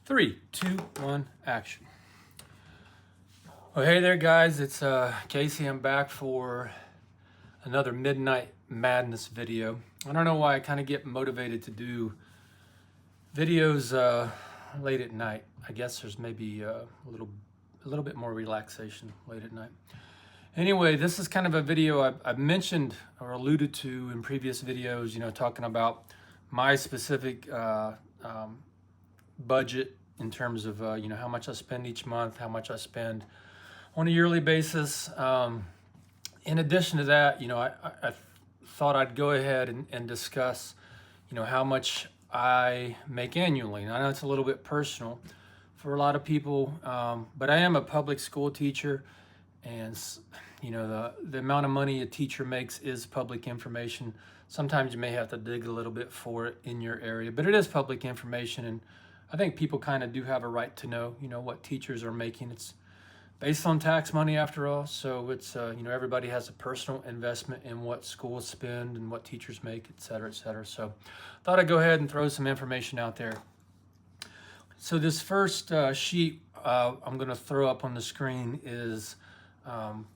Three, two, one, action. Well, hey there, guys. It's Casey. I'm back for another Midnight Madness video. I don't know why I kind of get motivated to do videos late at night. I guess there's maybe a little bit more relaxation late at night. Anyway, this is kind of a video I've mentioned or alluded to in previous videos, talking about my specific budget in terms of, how much I spend each month, how much I spend on a yearly basis. In addition to that, I thought I'd go ahead and discuss, how much I make annually. And I know it's a little bit personal for a lot of people, but I am a public school teacher, and the amount of money a teacher makes is public information. Sometimes you may have to dig a little bit for it in your area, but it is public information, and I think people kind of do have a right to know, what teachers are making. It's based on tax money after all, so it's everybody has a personal investment in what schools spend and what teachers make, et cetera, et cetera. So thought I'd go ahead and throw some information out there. So this first sheet I'm going to throw up on the screen is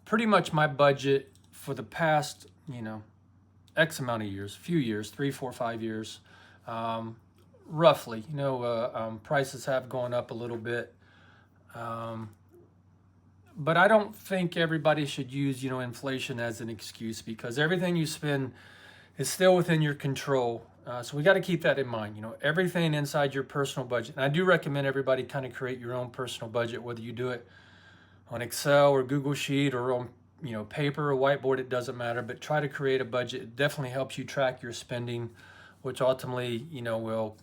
pretty much my budget for the past, X amount of years, few years, 3, 4, 5 years, roughly. Prices have gone up a little bit, but I don't think everybody should use, inflation as an excuse, because everything you spend is still within your control. So we got to keep that in mind, everything inside your personal budget. And I do recommend everybody kind of create your own personal budget, whether you do it on Excel or Google Sheet or on paper or whiteboard, it doesn't matter, but try to create a budget. It definitely helps you track your spending, which ultimately will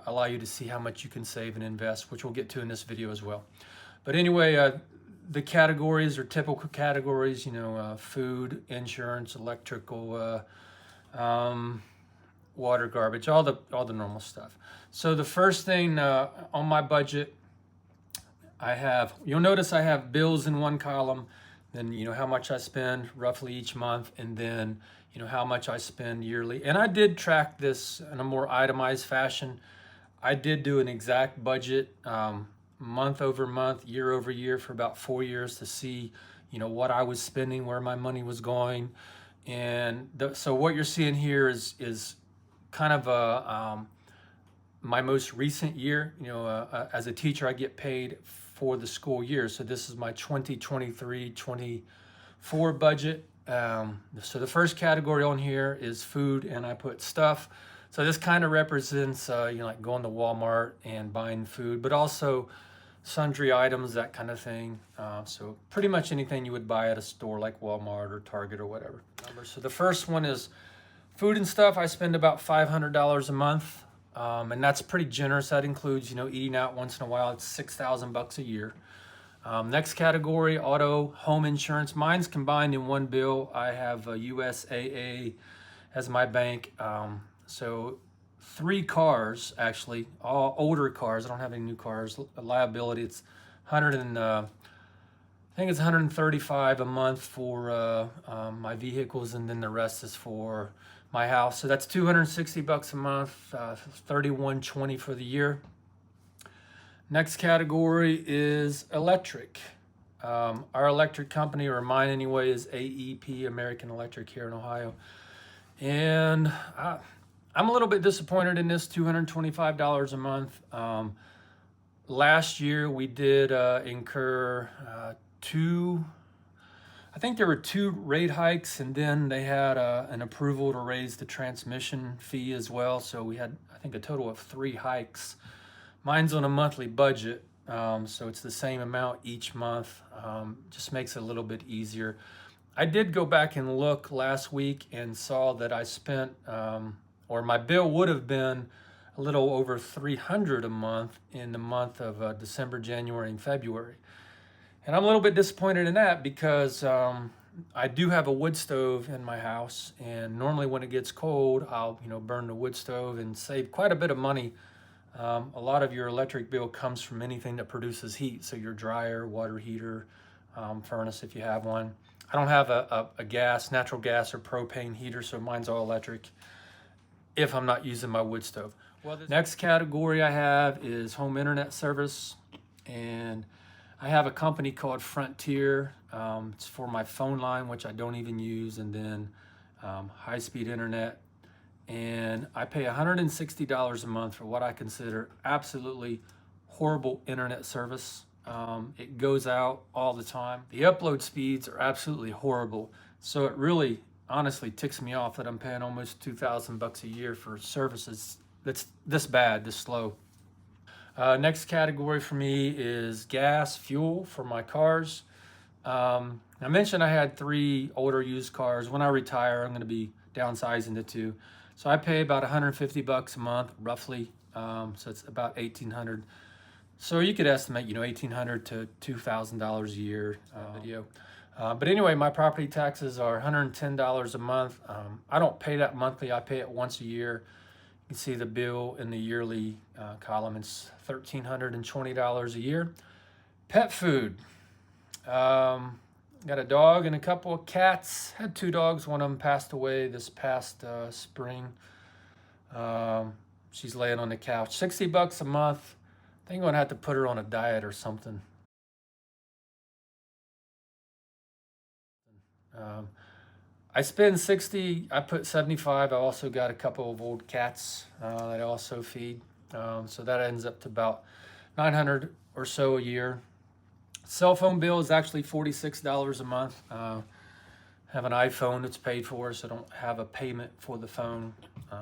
allow you to see how much you can save and invest, which we'll get to in this video as well. But anyway, the categories are typical categories, food, insurance, electrical, water, garbage, all the normal stuff. So the first thing on my budget, you'll notice I have bills in one column, then how much I spend roughly each month, and then how much I spend yearly. And I did track this in a more itemized fashion. I did do an exact budget month over month, year over year for about 4 years to see what I was spending, where my money was going. And so what you're seeing here is kind of my most recent year. As a teacher, I get paid for the school year. So this is my 2023-24 budget. So the first category on here is food, and I put stuff. So this kind of represents, like going to Walmart and buying food, but also sundry items, that kind of thing. So pretty much anything you would buy at a store like Walmart or Target or whatever. So the first one is food and stuff. I spend about $500 a month. And that's pretty generous. That includes, eating out once in a while. It's $6,000 a year. Next category, auto, home insurance. Mine's combined in one bill. I have a USAA as my bank. So 3 cars, actually, all older cars. I don't have any new cars. Liability, it's I think it's $135 a month for my vehicles, and then the rest is for my house. So that's $260 a month, $31.20 for the year. Next category is electric. Our electric company, or mine anyway, is AEP, American Electric, here in Ohio. And I'm a little bit disappointed in this, $225 a month. Last year we did incur I think there were 2 rate hikes, and then they had an approval to raise the transmission fee as well. So we had, I think, a total of 3 hikes. Mine's on a monthly budget, so it's the same amount each month. Just makes it a little bit easier. I did go back and look last week and saw that I spent, or my bill would have been a little over $300 a month in the month of December, January, and February. And I'm a little bit disappointed in that because I do have a wood stove in my house, and normally when it gets cold, I'll burn the wood stove and save quite a bit of money. A lot of your electric bill comes from anything that produces heat, so your dryer, water heater, furnace if you have one. I don't have a natural gas or propane heater, so mine's all electric if I'm not using my wood stove. Next category I have is home internet service, and I have a company called Frontier. It's for my phone line, which I don't even use, and then high-speed internet. And I pay $160 a month for what I consider absolutely horrible internet service. It goes out all the time. The upload speeds are absolutely horrible. So it really, honestly, ticks me off that I'm paying almost $2,000 a year for services that's this bad, this slow. Next category for me is gas, fuel for my cars. I mentioned I had 3 older used cars. When I retire, I'm going to be downsizing to 2. So I pay about $150 a month, roughly. So it's about $1,800. So you could estimate, $1,800 to $2,000 a year video. But anyway, my property taxes are $110 a month. I don't pay that monthly. I pay it once a year. You can see the bill in the yearly column. It's $1,320 a year. Pet food. Got a dog and a couple of cats. Had 2 dogs. One of them passed away this past spring. She's laying on the couch. $60 a month. I think I'm gonna have to put her on a diet or something. I spend 60. I put 75. I also got a couple of old cats that I also feed. So that ends up to about 900 or so a year. Cell phone bill is actually $46 a month. Have an iPhone that's paid for, so I don't have a payment for the phone.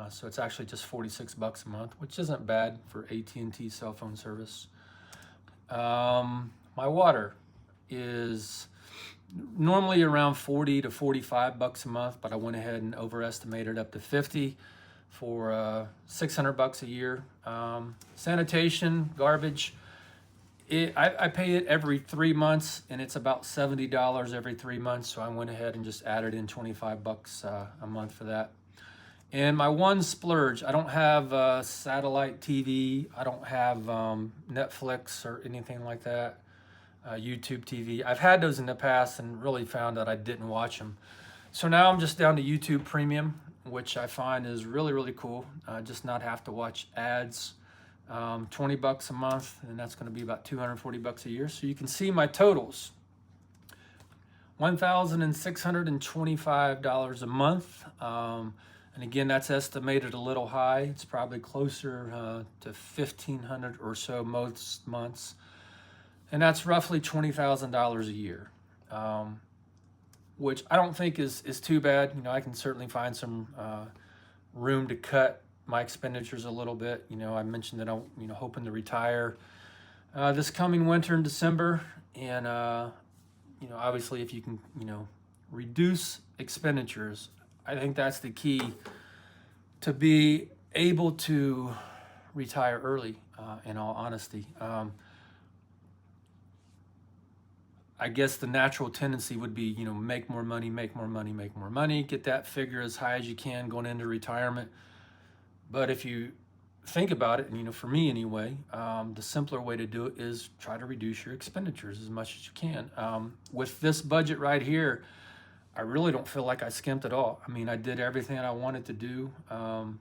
So it's actually just $46 a month, which isn't bad for AT&T cell phone service. My water is normally around 40 to 45 bucks a month, but I went ahead and overestimated up to 50 for $600 a year. Sanitation, garbage. I pay it every 3 months, and it's about $70 every 3 months. So I went ahead and just added in 25 bucks a month for that. And my one splurge, I don't have satellite TV. I don't have Netflix or anything like that. YouTube TV. I've had those in the past and really found that I didn't watch them. So now I'm just down to YouTube Premium, which I find is really, really cool. Just not have to watch ads. 20 bucks a month, and that's going to be about 240 bucks a year. So you can see my totals. $1,625 a month. And again, that's estimated a little high. It's probably closer to $1,500 or so most months. And that's roughly $20,000 a year, which I don't think is too bad. I can certainly find some room to cut my expenditures a little bit. I mentioned that I'm hoping to retire this coming winter in December, and obviously if you can reduce expenditures, I think that's the key to be able to retire early. In all honesty, I guess the natural tendency would be make more money, get that figure as high as you can going into retirement. But if you think about it, and for me anyway, the simpler way to do it is try to reduce your expenditures as much as you can. With this budget right here, I really don't feel like I skimped at all. I mean, I did everything I wanted to do. And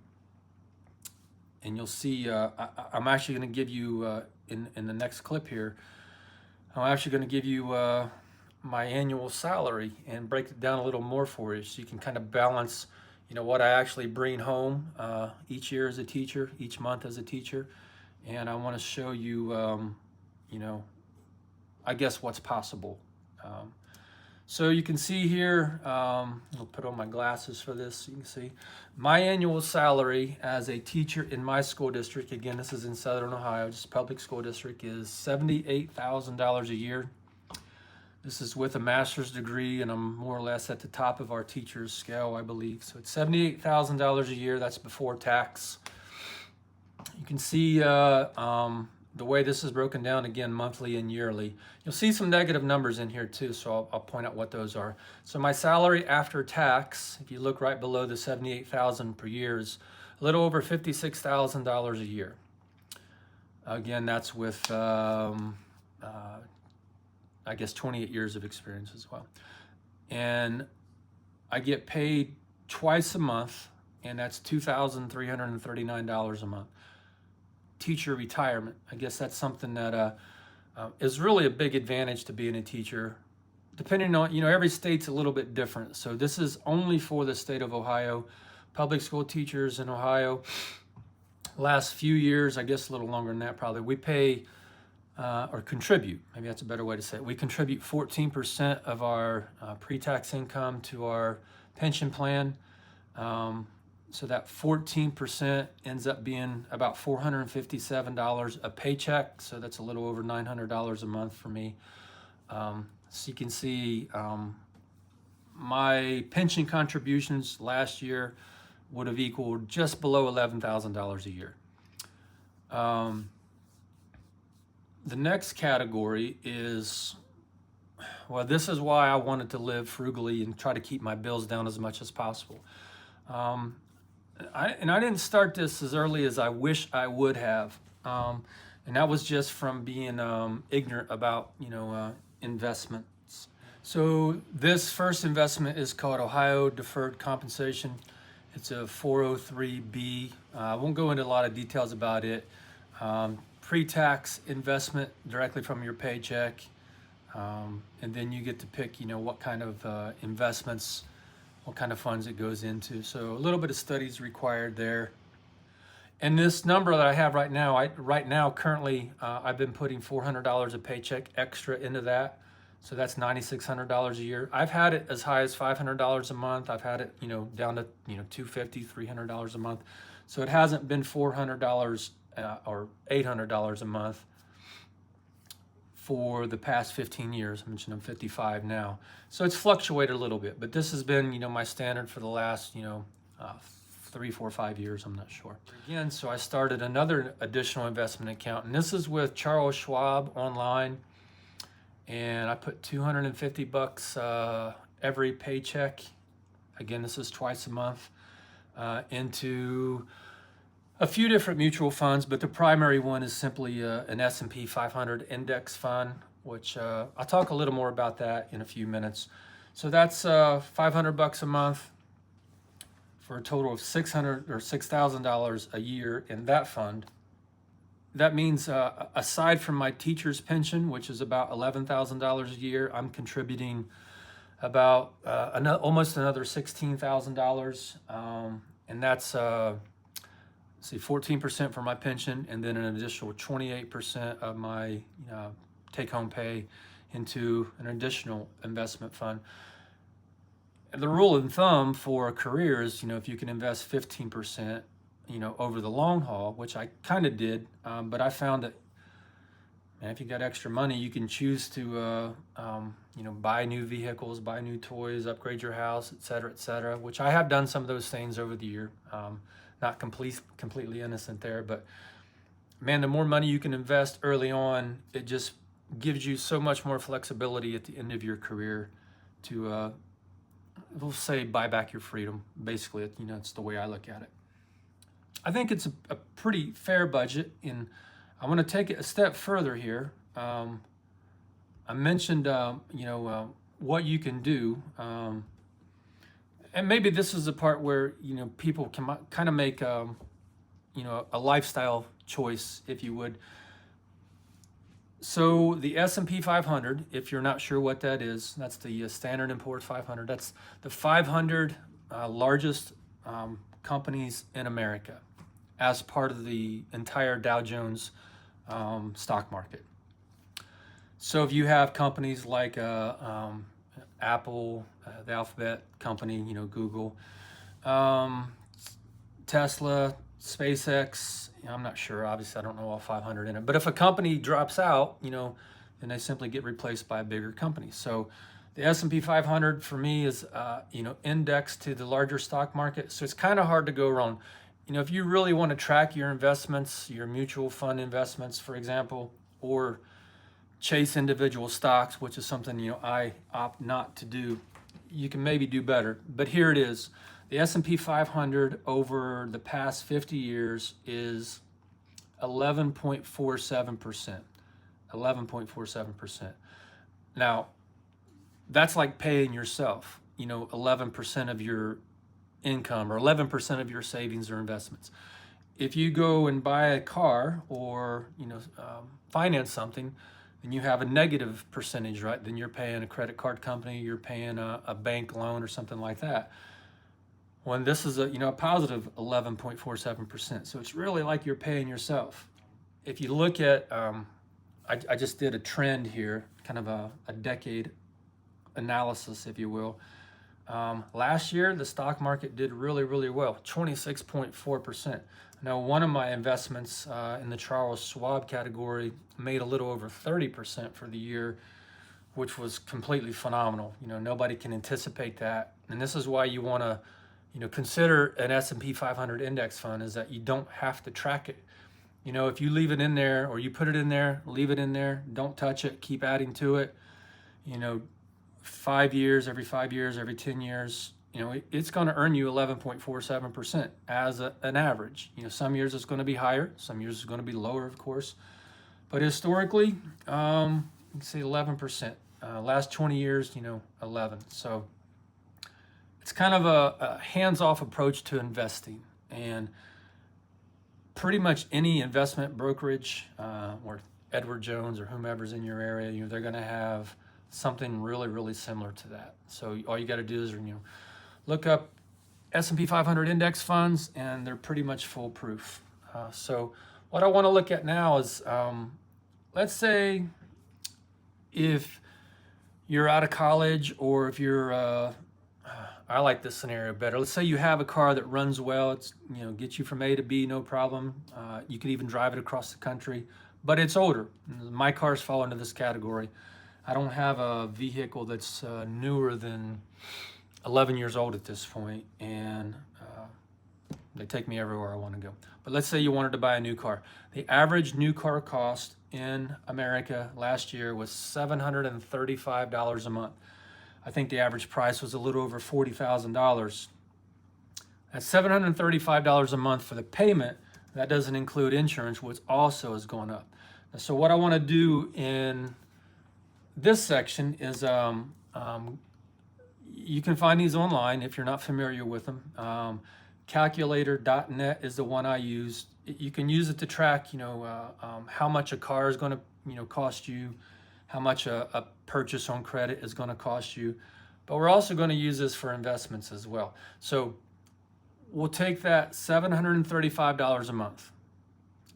you'll see, I'm actually going to give you, in the next clip here, I'm actually going to give you my annual salary and break it down a little more for you, so you can kind of balance what I actually bring home each year as a teacher, each month as a teacher. And I want to show you, I guess what's possible. So you can see here, I'll put on my glasses for this so you can see. My annual salary as a teacher in my school district, again, this is in Southern Ohio, just public school district, is $78,000 a year. This is with a master's degree, and I'm more or less at the top of our teachers scale, I believe. So it's $78,000 a year. That's before tax. You can see the way this is broken down, again, monthly and yearly. You'll see some negative numbers in here too, so I'll point out what those are. So my salary after tax, if you look right below the $78,000 per year, is a little over $56,000 a year. Again, that's with I guess 28 years of experience as well. And I get paid twice a month and that's $2,339 a month. Teacher retirement, I guess that's something that is really a big advantage to being a teacher. Depending on, every state's a little bit different. So this is only for the state of Ohio. Public school teachers in Ohio, last few years, I guess a little longer than that probably, we pay or contribute, maybe that's a better way to say it. We contribute 14% of our pre-tax income to our pension plan. So that 14% ends up being about $457 a paycheck. So that's a little over $900 a month for me. So you can see my pension contributions last year would have equaled just below $11,000 a year. The next category is, well, this is why I wanted to live frugally and try to keep my bills down as much as possible. I didn't start this as early as I wish I would have. And that was just from being ignorant about, investments. So this first investment is called Ohio Deferred Compensation. It's a 403B. I won't go into a lot of details about it. Pre-tax investment directly from your paycheck. And then you get to pick, what kind of investments, what kind of funds it goes into. So a little bit of studies required there. And this number that I have right now, currently, I've been putting $400 a paycheck extra into that. So that's $9,600 a year. I've had it as high as $500 a month. I've had it, down to, $250, $300 a month. So it hasn't been $400 or $800 a month for the past 15 years. I mentioned I'm 55 now. So it's fluctuated a little bit, but this has been, my standard for the last, 3, 4, 5 years, I'm not sure. Again, so I started another additional investment account, and this is with Charles Schwab online. And I put $250 every paycheck. Again, this is twice a month, into a few different mutual funds, but the primary one is simply an S&P 500 index fund, which I'll talk a little more about that in a few minutes. So that's $500 a month for a total of $600 or $6,000 a year in that fund. That means aside from my teacher's pension, which is about $11,000 a year, I'm contributing about almost another $16,000, and that's 14% for my pension, and then an additional 28% of my take-home pay into an additional investment fund. And the rule of thumb for a career is, if you can invest 15%, over the long haul, which I kind of did, but I found that, man, if you got extra money, you can choose to, buy new vehicles, buy new toys, upgrade your house, et cetera, which I have done some of those things over the year. Not completely innocent there, but man, the more money you can invest early on, it just gives you so much more flexibility at the end of your career to, we'll say, buy back your freedom. Basically, it's the way I look at it. I think it's a pretty fair budget, and I want to take it a step further here. I mentioned, what you can do, and maybe this is the part where people can kind of make a lifestyle choice, if you would. So the S&P 500, if you're not sure what that is, that's the Standard & Poor's 500. That's the 500 largest companies in America as part of the entire Dow Jones stock market. So if you have companies like Apple, the Alphabet company, Google, Tesla, SpaceX, I'm not sure, obviously I don't know all 500 in it, but if a company drops out, then they simply get replaced by a bigger company. So the S&P 500 for me is, indexed to the larger stock market. So it's kind of hard to go wrong. If you really want to track your investments, your mutual fund investments, for example, or chase individual stocks, which is something, I opt not to do, you can maybe do better. But here it is. The S&P 500 over the past 50 years is 11.47%. 11.47%. Now, that's like paying yourself, 11% of your income, or 11% of your savings or investments. If you go and buy a car or finance something, then you have a negative percentage, right? Then you're paying a credit card company, you're paying a bank loan or something like that. When this is a positive 11.47%, so it's really like you're paying yourself. If you look at, I just did a trend here, kind of a decade analysis, if you will. Last year, the stock market did really, really well, 26.4%. Now, one of my investments in the Charles Schwab category made a little over 30% for the year, which was completely phenomenal. Nobody can anticipate that. And this is why you want to, consider an S&P 500 index fund, is that you don't have to track it. If you leave it in there, or you put it in there, leave it in there, don't touch it, keep adding to it, 5 years, every 5 years, every 10 years, it's going to earn you 11.47% as an average. Some years it's going to be higher, some years it's going to be lower, of course. But historically, you can say 11%. Last 20 years, 11. So it's kind of a hands-off approach to investing. And pretty much any investment brokerage, or Edward Jones or whomever's in your area, they're going to have something really, really similar to that. So all you got to do is, look up S&P 500 index funds, and they're pretty much foolproof. So what I want to look at now is, let's say if you're out of college, or if you're, I like this scenario better. Let's say you have a car that runs well. It's, gets you from A to B, no problem. You could even drive it across the country, but it's older. My cars fall into this category. I don't have a vehicle that's newer than 11 years old at this point, and they take me everywhere I want to go. But let's say you wanted to buy a new car. The average new car cost in America last year was $735 a month. I think the average price was a little over $40,000. That's $735 a month for the payment. That doesn't include insurance, which also is going up. So what I want to do in this section is, you can find these online if you're not familiar with them. Calculator.net is the one I use. You can use it to track, how much a car is going to, cost you, how much a purchase on credit is going to cost you. But we're also going to use this for investments as well. So we'll take that $735 a month.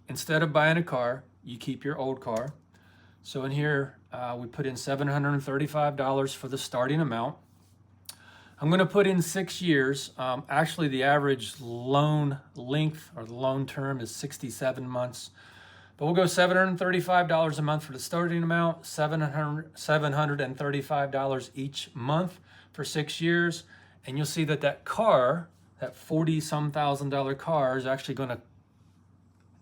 Instead of buying a car, you keep your old car. So in here, we put in $735 for the starting amount. I'm going to put in 6 years. Actually, the average loan length, or the loan term, is 67 months. But we'll go $735 a month for the starting amount, $735 each month for 6 years. And you'll see that car, that 40-some thousand dollar car, is actually going to,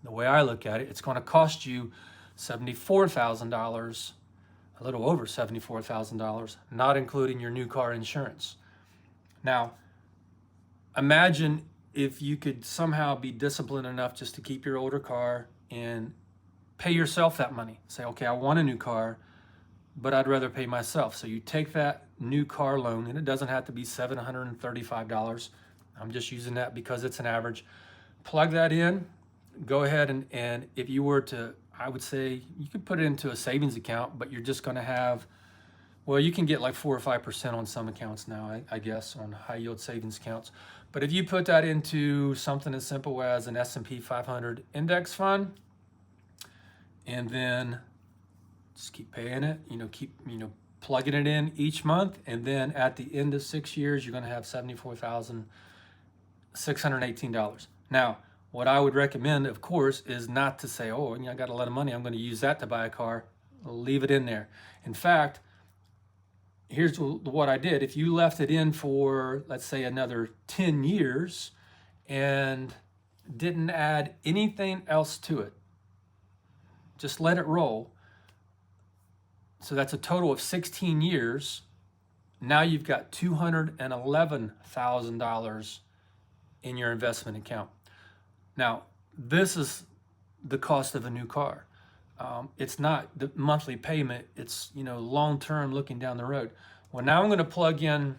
the way I look at it, it's going to cost you $74,000, a little over $74,000, not including your new car insurance. Now, imagine if you could somehow be disciplined enough just to keep your older car and pay yourself that money. Say, okay, I want a new car, but I'd rather pay myself. So you take that new car loan, and it doesn't have to be $735. I'm just using that because it's an average. Plug that in, go ahead, and if you were to, I would say you could put it into a savings account, but you're just going to have, well, you can get like 4 or 5% on some accounts now, I guess, on high yield savings accounts. But if you put that into something as simple as an S&P 500 index fund, and then just keep paying it, keep plugging it in each month, and then at the end of 6 years, you're going to have $74,618. Now, what I would recommend, of course, is not to say, oh, I got a lot of money, I'm going to use that to buy a car. Leave it in there. In fact, here's what I did. If you left it in for, let's say, another 10 years and didn't add anything else to it, just let it roll. So that's a total of 16 years. Now you've got $211,000 in your investment account. Now, this is the cost of a new car. It's not the monthly payment. It's, long-term looking down the road. Well, now I'm going to plug in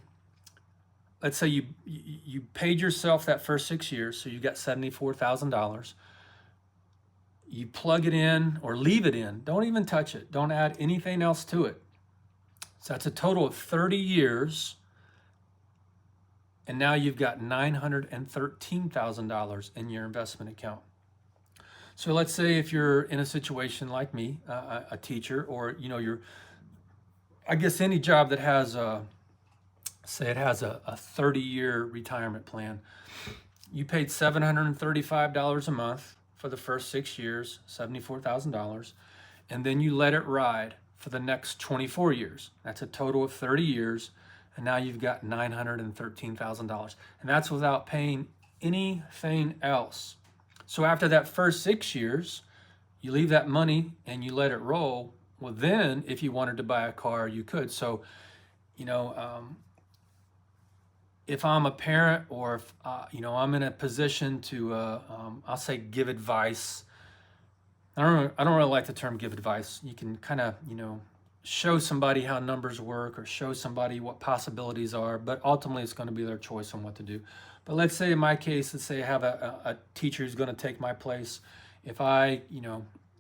let's say you paid yourself that first 6 years, so you got $74,000. You plug it in or leave it in. Don't even touch it. Don't add anything else to it. So that's a total of 30 years. And now you've got $913,000 in your investment account. So let's say if you're in a situation like me, a teacher, or you're, I guess any job that has say it has a 30-year retirement plan. You paid $735 a month for the first 6 years, $74,000, and then you let it ride for the next 24 years. That's a total of 30 years, and now you've got $913,000. And that's without paying anything else. So after that first 6 years, you leave that money and you let it roll. Well, then if you wanted to buy a car, you could. So, if I'm a parent, or if I'm in a position to, I'll say, give advice. I don't really like the term give advice. You can kind of show somebody how numbers work, or show somebody what possibilities are, but ultimately it's going to be their choice on what to do. But let's say in my case, let's say I have a teacher who's going to take my place. If I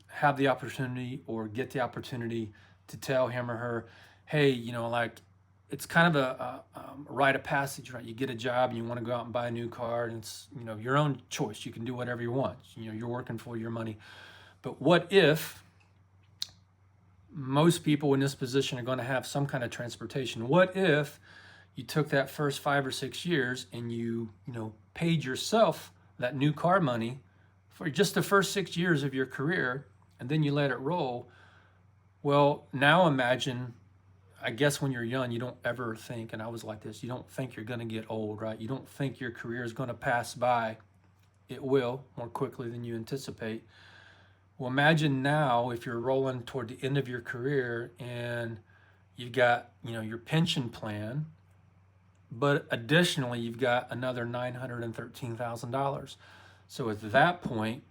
have the opportunity, or get the opportunity to tell him or her, hey, it's kind of a rite of passage, right? You get a job and you want to go out and buy a new car, and it's your own choice. You can do whatever you want. You're working for your money. But what if most people in this position are going to have some kind of transportation? What if you took that first 5 or 6 years and you paid yourself that new car money for just the first 6 years of your career, and then you let it roll? Well, now imagine, I guess when you're young, you don't ever think, and I was like this, you don't think you're going to get old, right? You don't think your career is going to pass by. It will, more quickly than you anticipate. Well, imagine now if you're rolling toward the end of your career and you've got, your pension plan, but additionally you've got another $913,000. So at that point,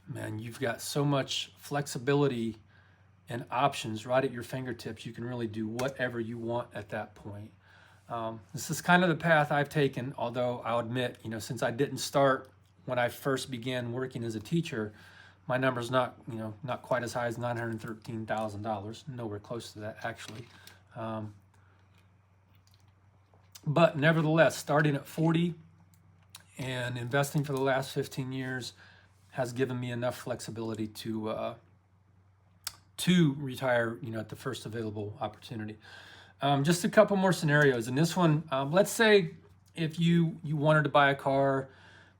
man, you've got so much flexibility and options right at your fingertips. You can really do whatever you want at that point. This is kind of the path I've taken, although I'll admit, since I didn't start when I first began working as a teacher, my number's not quite as high as $913,000, nowhere close to that actually. But nevertheless, starting at 40 and investing for the last 15 years has given me enough flexibility to retire, at the first available opportunity. Just a couple more scenarios. In this one, let's say if you wanted to buy a car,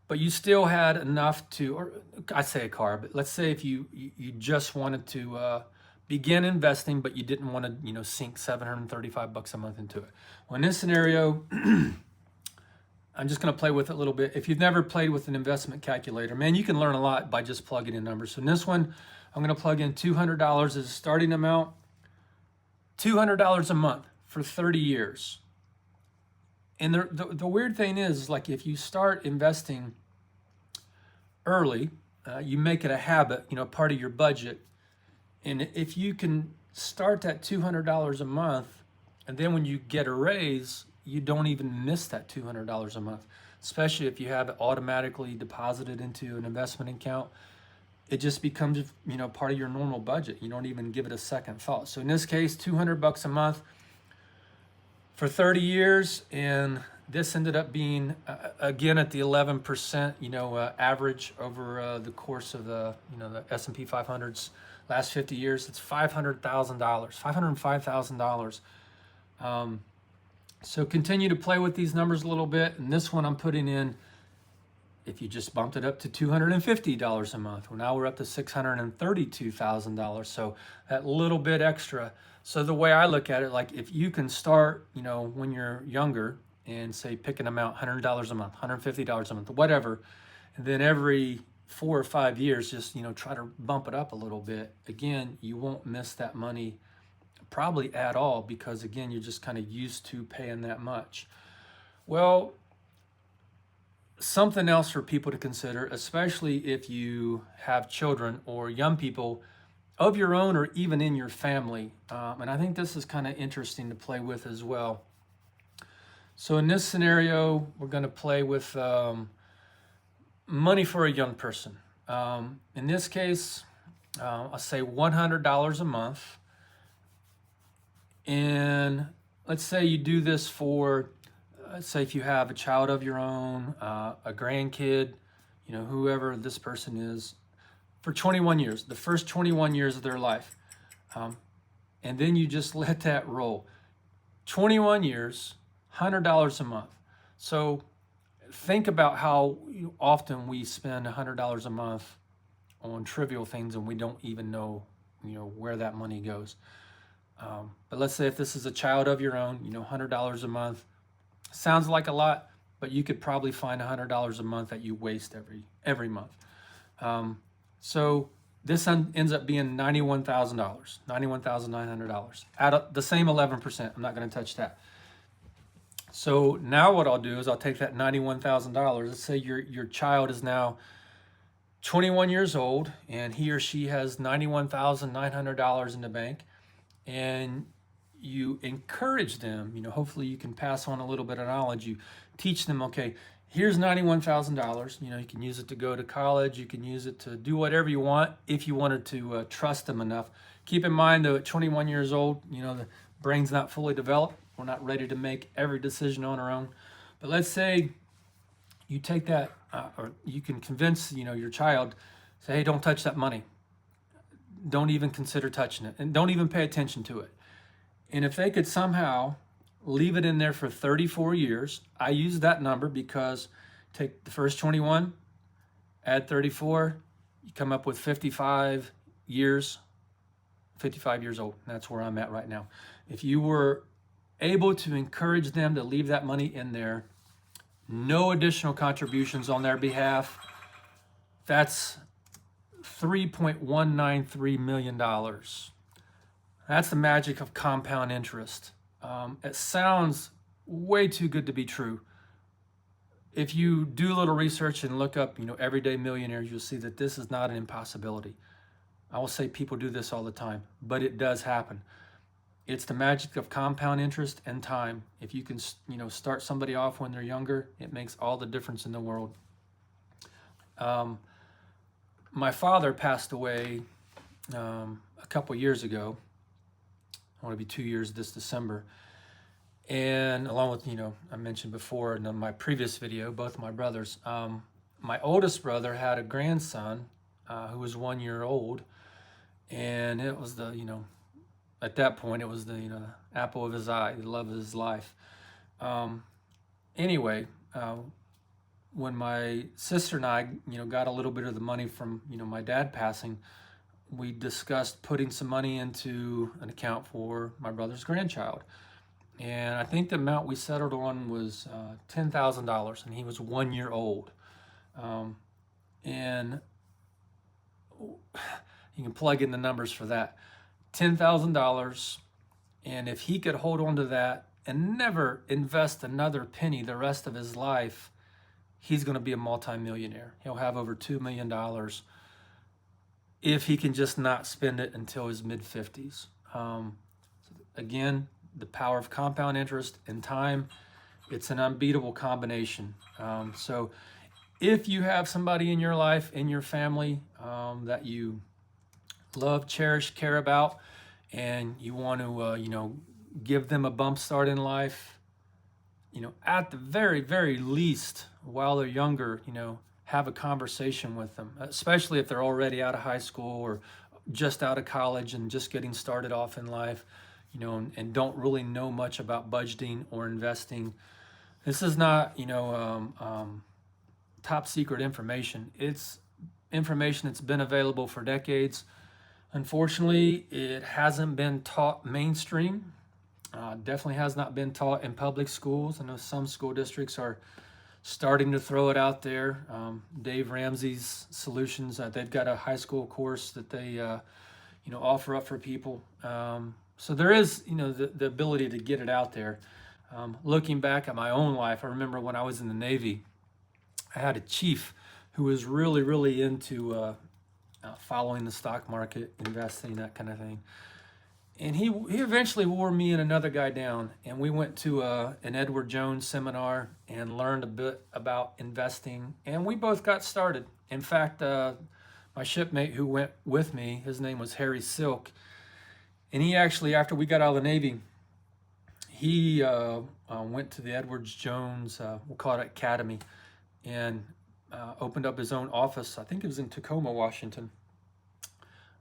but you still had enough to, or I say a car, but let's say if you just wanted to begin investing, but you didn't want to, sink $735 a month into it. Well, in this scenario, I'm just going to play with it a little bit. If you've never played with an investment calculator, man, you can learn a lot by just plugging in numbers. So in this one, I'm going to plug in $200 as a starting amount, $200 a month for 30 years. And the weird thing is, like, if you start investing early, you make it a habit, part of your budget. And if you can start that $200 a month, and then when you get a raise, you don't even miss that $200 a month, especially if you have it automatically deposited into an investment account. It just becomes, part of your normal budget. You don't even give it a second thought. So in this case, $200 a month for 30 years, and this ended up being again at the 11%, average over the course of the S&P 500's last 50 years. It's $500,000, $505,000. So continue to play with these numbers a little bit. And this one I'm putting in, if you just bumped it up to $250 a month, well, now we're up to $632,000. So that little bit extra. So the way I look at it, like, if you can start, when you're younger, and say pick an amount, $100 a month, $150 a month, whatever, and then every 4 or 5 years, just try to bump it up a little bit. Again, you won't miss that money probably at all, because again, you're just kind of used to paying that much. Well, something else for people to consider, especially if you have children or young people of your own, or even in your family, and I think this is kind of interesting to play with as well. So in this scenario, we're going to play with money for a young person. In this case, I'll say $100 a month. And let's say you do this for, let's say if you have a child of your own, a grandkid, whoever this person is, for 21 years, the first 21 years of their life. And then you just let that roll. 21 years, $100 a month. So think about how often we spend $100 a month on trivial things and we don't even know, where that money goes. But let's say if this is a child of your own, $100 a month sounds like a lot, but you could probably find $100 a month that you waste every month. So this ends up being $91,000, $91,900 out of the same 11%. I'm not going to touch that. So now what I'll do is I'll take that $91,000. Let's say your child is now 21 years old and he or she has $91,900 in the bank, and you encourage them, hopefully you can pass on a little bit of knowledge. You teach them, okay, here's $91,000. You can use it to go to college. You can use it to do whatever you want if you wanted to trust them enough. Keep in mind, though, at 21 years old, the brain's not fully developed. We're not ready to make every decision on our own. But let's say you take that, or you can convince, your child, say, hey, don't touch that money. Don't even consider touching it, and don't even pay attention to it. And if they could somehow leave it in there for 34 years, I use that number because take the first 21, add 34, you come up with 55 years old. That's where I'm at right now. If you were able to encourage them to leave that money in there, no additional contributions on their behalf, that's $3.193 million. That's the magic of compound interest. It sounds way too good to be true. If you do a little research and look up, everyday millionaires, you'll see that this is not an impossibility. I will say people do this all the time, but it does happen. It's the magic of compound interest and time. If you can, start somebody off when they're younger, it makes all the difference in the world. My father passed away a couple years ago. I want to be 2 years this December. And along with, I mentioned before in my previous video, both my brothers, my oldest brother had a grandson who was 1 year old. And it was at that point, it was the apple of his eye, the love of his life. Anyway, when my sister and I, got a little bit of the money from, my dad passing, we discussed putting some money into an account for my brother's grandchild. And I think the amount we settled on was $10,000, and he was 1 year old. And you can plug in the numbers for that. $10,000, and if he could hold on to that and never invest another penny the rest of his life, he's going to be a multimillionaire. He'll have over $2 million if he can just not spend it until his mid-50s. Again, the power of compound interest and time, it's an unbeatable combination. So if you have somebody in your life, in your family, that you love, cherish, care about, and you want to, give them a bump start in life, at the very, very least, while they're younger, have a conversation with them, especially if they're already out of high school or just out of college and just getting started off in life, and don't really know much about budgeting or investing. This is not, top secret information. It's information that's been available for decades. Unfortunately, it hasn't been taught mainstream. Definitely has not been taught in public schools. I know some school districts are starting to throw it out there. Dave Ramsey's Solutions, they've got a high school course that they, offer up for people. So there is, the ability to get it out there. Looking back at my own life, I remember when I was in the Navy, I had a chief who was really, really into following the stock market, investing, that kind of thing. And he eventually wore me and another guy down, and we went to an Edward Jones seminar and learned a bit about investing, and we both got started. In fact, my shipmate who went with me, his name was Harry Silk, and he actually, after we got out of the Navy, he went to the Edwards Jones, we'll call it Academy, and opened up his own office. I think it was in Tacoma, Washington.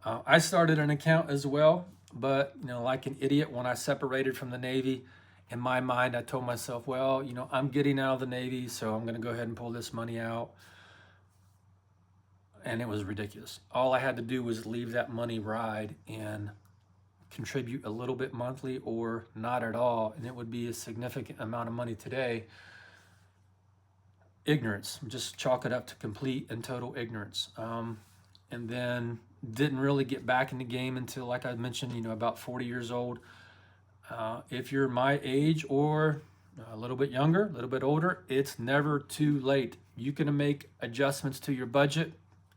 I started an account as well, but like an idiot, when I separated from the Navy, in my mind, I told myself, well, I'm getting out of the Navy, so I'm going to go ahead and pull this money out. And it was ridiculous. All I had to do was leave that money ride and contribute a little bit monthly or not at all, and it would be a significant amount of money today. Ignorance, just chalk it up to complete and total ignorance. And then didn't really get back in the game until, like I mentioned, about 40 years old. If you're my age or a little bit younger, a little bit older, it's never too late. You can make adjustments to your budget.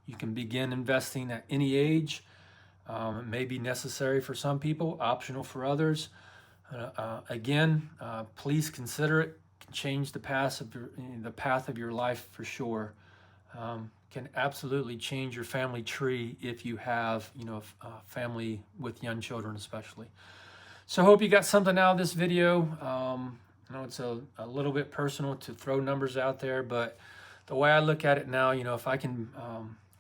You can begin investing at any age. It may be necessary for some people, optional for others. Again, please consider it. Can change the path of your life for sure. Can absolutely change your family tree if you have, a family with young children especially. So I hope you got something out of this video. I know it's a little bit personal to throw numbers out there, but the way I look at it now, if I can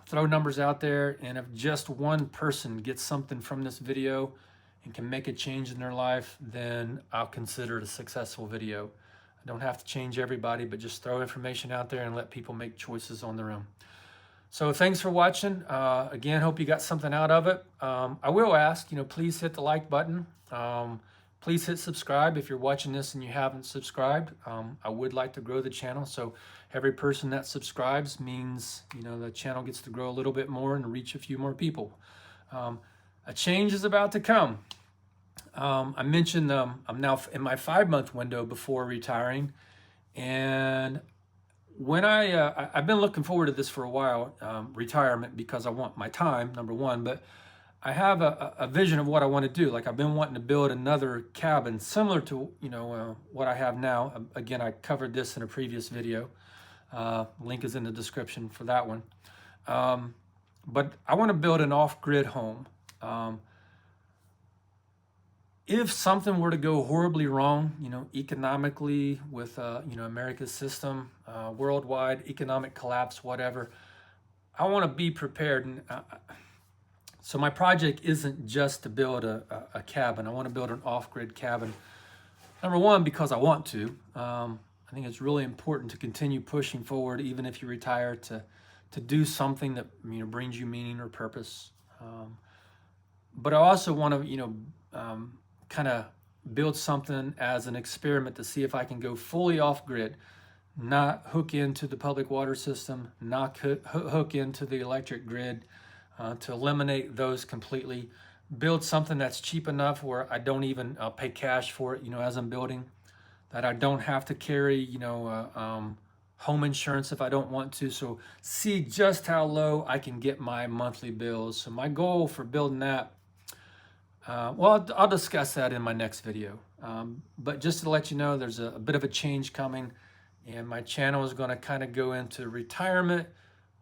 throw numbers out there, and if just one person gets something from this video and can make a change in their life, then I'll consider it a successful video. I don't have to change everybody, but just throw information out there and let people make choices on their own. So thanks for watching. Again, hope you got something out of it. I will ask, please hit the like button. Please hit subscribe if you're watching this and you haven't subscribed. I would like to grow the channel, so every person that subscribes means the channel gets to grow a little bit more and reach a few more people. A change is about to come. I mentioned I'm now in my 5-month window before retiring, and when I've been looking forward to this for a while, retirement, because I want my time, number one, but I have a vision of what I want to do. Like, I've been wanting to build another cabin similar to what I have now. Again, I covered this in a previous video. Link is in the description for that one. But I want to build an off-grid home. If something were to go horribly wrong, economically with America's system, worldwide economic collapse, whatever, I want to be prepared. And so my project isn't just to build a cabin. I want to build an off-grid cabin. Number one, because I want to. I think it's really important to continue pushing forward, even if you retire, to do something that brings you meaning or purpose. But I also want to kind of build something as an experiment to see if I can go fully off-grid, not hook into the public water system, not hook into the electric grid, to eliminate those completely. Build something that's cheap enough where I don't even pay cash for it, as I'm building, that I don't have to carry, home insurance if I don't want to. So see just how low I can get my monthly bills. So my goal for building that, well, I'll discuss that in my next video. But just to let you know, there's a bit of a change coming, and my channel is going to kind of go into retirement.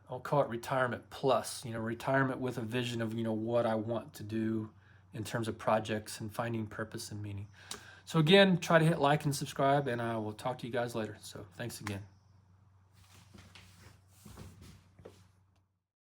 I'll call it retirement plus, retirement with a vision of, what I want to do in terms of projects and finding purpose and meaning. So again, try to hit like and subscribe, and I will talk to you guys later. So thanks again.